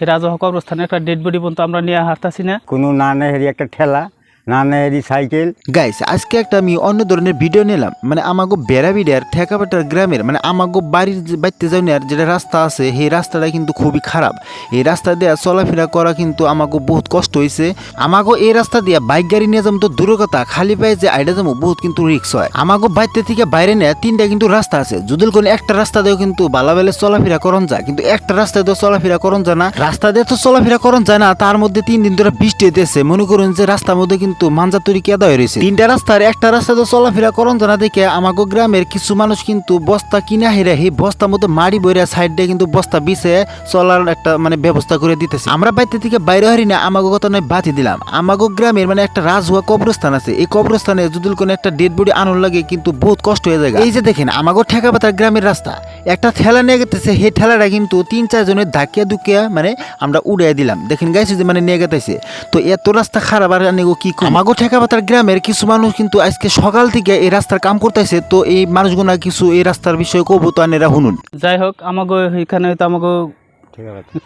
রাজহ কবরস্থানে একটা dead body পর্যন্ত আমরা নিয়ে হারতাছি না। কোনো না নেহেরি একটা ঠেলা, না নেহেরি সাইকেল। গাইস আজকে একটা আমি অন্য ধরনের ভিডিও নিলাম, মানে আমাগো বেড়াবিড়ার ঠেকাপাটার গ্রামের মানে আমাগো বাড়ির বাড়িতে যাওয়ার যেটা রাস্তা আছে সেই রাস্তাটা কিন্তু খুবই খারাপ। এই রাস্তা দিয়ে চলাফেরা করা কিন্তু আমাগো বহুত কষ্ট হয়েছে। আমাগো এই রাস্তা দিয়ে বাইক গাড়ি নিয়ে যাবো তো দূরের কথা, খালি পায়ে যে আইডা যাবো বহুত কিন্তু রিক্স হয়। আমাগো বাড়িতে থেকে বাইরে নেয় তিনটা কিন্তু রাস্তা আছে, যদি কোনো একটা রাস্তা দিয়েও কিন্তু বালাবেলে চলাফেরা করন যায়, কিন্তু একটা রাস্তা দিয়ে চলাফেরা করন যায় না। রাস্তা দিয়ে তো চলাফেরা করন যায় না, তার মধ্যে 3 দিন ধরে বৃষ্টি হইতেছে। মনে করুন যে রাস্তার মধ্যে কিন্তু মানজাতুরি কেদা হয়ে রয়েছে। তিনটা রাস্তার একটা রাস্তা তো চলাফেরা করন জানা দেখে আমাগো গ্রামের কিছু মানুষ কিন্তু বস্তা কিনা হেরে এই বস্তার মধ্যে মাড়ি বইরা সাইড দিয়ে কিন্তু বস্তা বিছে চলার একটা মানে ব্যবস্থা করে দিতেছে। আমরা বাইতে থেকে বাইরে হারি না, আমাগো কথা নয় বাতি দিলাম। আমাগো গ্রামের মানে একটা রাজহুয়া কবরস্থান আছে, এই কবরস্থানে যদি কোনো একটা ডেড বডি আনন লাগে কিন্তু বহুত কষ্ট হয়ে যায়। এই যে দেখেন আমাগো ঠেকাপাতার গ্রামের রাস্তা, একটা ঠেলা নিয়ে গেতেছে, সেই ঠেলাটা কিন্তু 3-4 জনের ধাক্কিয়া দুকিয়া মানে আমরা উড়াই দিলাম। দেখেন গাইছে যে মানে নিয়ে গেতেছে। তো এত রাস্তা খারাপ আর আনিগো কি আমাগো ঠেকাপাতার গ্রামের কিছু মানুষ কিন্তু আজকে সকাল থেকে এই রাস্তার কাম করতেছে। তো এই মানুষগুলা কিছু এই রাস্তার বিষয়ে কব, তো আনেরা শুনুন। যাই হোক, আমাগো এখানে হয়তো আমাগো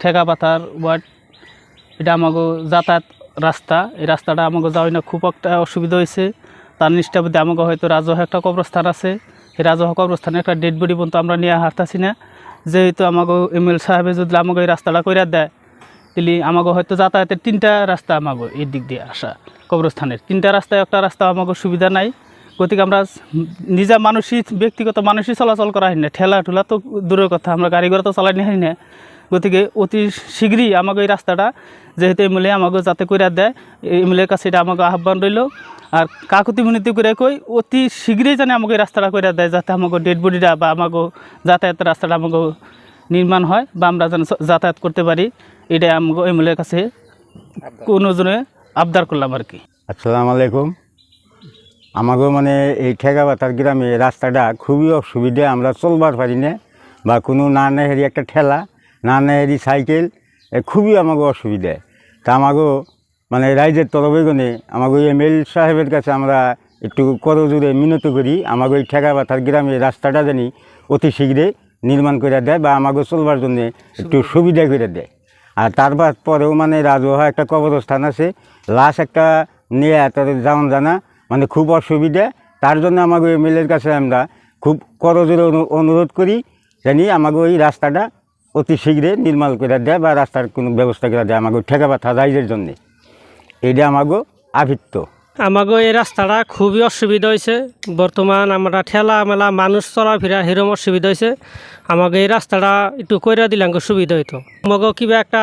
ঠেকাপাতার ওয়ার্ড, এটা আমাগো যাতায়াত রাস্তা। এই রাস্তাটা আমাগো যাওয়াই না খুব একটা অসুবিধা হয়েছে। তার নিষ্ঠাবধি আমাগো হয়তো রাজহ একটা কবরস্থান আছে, এই রাজহ কবরস্থানে একটা ডেড বডি পর্যন্ত আমরা নিয়ে হারতাছি না। যেহেতু আমাগো এমএল সাহেবে যদি আমাগো এই রাস্তাটা করে দেয়, তাহলে আমাগো হয়তো যাতায়াতের 3টা রাস্তা আমাগো এই দিক দিয়ে আসা কবরস্থানের 3টা রাস্তায় একটা রাস্তা আমাগো সুবিধা নাই। গতিকে আমরা নিজা মানুষই ব্যক্তিগত মানুষই চলাচল করা হয় না, ঠেলা ঠুলা তো দূরের কথা, আমরা গাড়ি ঘোড়া তো চালাই নিই না। গতিকে অতি শীঘ্রই আমাকে এই রাস্তাটা যেহেতু এমএলএ আমাকে যাতে করে দেয়, এমএলএর কাছে এটা আমাকে আহ্বান রইল। আর কাকুতি মিনতি করে কই অতি শীঘ্রই যেন আমাকে এই রাস্তাটা করে দেয়, যাতে আমাকে ডেড বডিটা বা আমাকে যাতায়াতের রাস্তাটা আমাকে নির্মাণ হয় বা আমরা যেন যাতায়াত করতে পারি। এটাই আমাকে এমএলএর কাছে কোনো জনে আবদার করলাম আর কি। আসসালামু আলাইকুম। আমাগো মানে এই ঠেকাপাতার গ্রামে রাস্তাটা খুবই অসুবিধা, আমরা চলবার পারি না, বা কোনো না নেহেরি একটা ঠেলা, না নেহেরি সাইকেল, খুবই আমাগো অসুবিধা। তা আমাগো মানে রাইজের তরফেগণে আমাগো এমএল সাহেবের কাছে আমরা একটু করজোরে মিনতি করি, আমাগো এই ঠেকাপাতার গ্রামে রাস্তাটা জানি অতি শীঘ্রে নির্মাণ করে দেয় বা আমাগো চলবার জন্য একটু সুবিধা করে দেয়। আর তারপর পরেও মানে রাজহুয়া একটা কবরস্থান আছে, লাশ একটা নিয়ে তাদের যাওয়ান জানা মানে খুব অসুবিধা। তার জন্য আমাকে এমএলএর কাছে আমরা খুব করজোরে অনুরোধ করি জানি আমাকে ওই রাস্তাটা অতি শীঘ্রে নির্মাণ করে দেয় বা রাস্তার কোনো ব্যবস্থা করে দেয় আমাকে ঠেকাপাতা রাইজের জন্যে। এটা আমাকে আবৃত্ত। আমাগো এই রাস্তাটা খুবই অসুবিধা হয়েছে। বর্তমান আমরা ঠেলা মেলা মানুষ চলাফেরা সেরকম অসুবিধা হয়েছে। আমাকে এই রাস্তাটা একটু কইরা দিলে সুবিধা হইতো। আমাকে কিবা একটা